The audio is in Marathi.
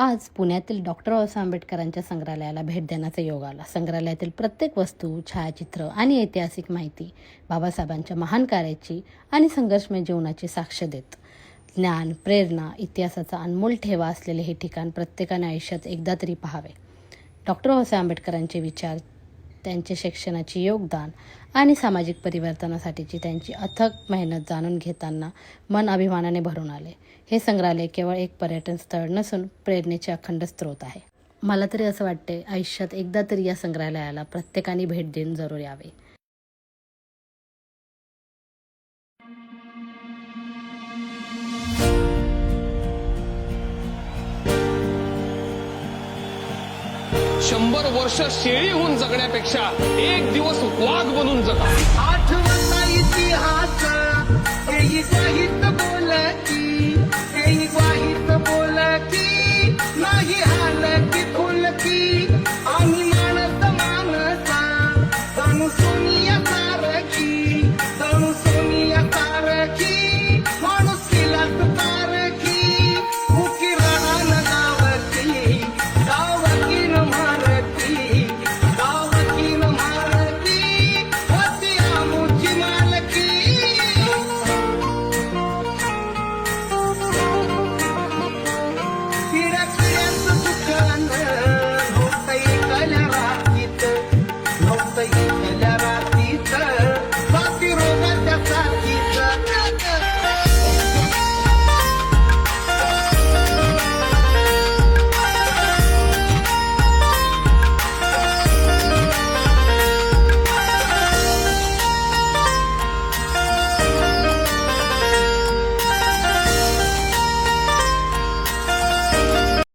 आज पुण्यातील डॉक्टर बाबासाहेब आंबेडकरांच्या संग्रहालयाला भेट देण्याचा योग आला. संग्रहालयातील प्रत्येक वस्तू, छायाचित्र आणि ऐतिहासिक माहिती बाबासाहेबांच्या महान कार्याची आणि संघर्षमय जीवनाची साक्ष देत. ज्ञान, प्रेरणा, इतिहासाचा अनमोल ठेवा असलेले हे ठिकाण प्रत्येकाने आयुष्यात एकदा तरी पाहावे. डॉक्टर बाबासाहेब आंबेडकरांचे विचार, त्यांचे शिक्षणाचे योगदान आणि सामाजिक परिवर्तनासाठीची त्यांची अथक मेहनत जाणून घेताना मन अभिमानाने भरून आले. हे संग्रहालय केवळ एक पर्यटन स्थळ नसून प्रेरणेचे अखंड स्रोत आहे. मला तरी असं वाटते, आयुष्यात एकदा तरी या संग्रहालयाला प्रत्येकाने भेट देऊन जरूर यावे. शंभर वर्ष शेळी होऊन जगण्यापेक्षा एक दिवस वाघ बनून जगा. आठवता इतिहास हेही वाहित बोलकी, हेही वाहित बोलकी.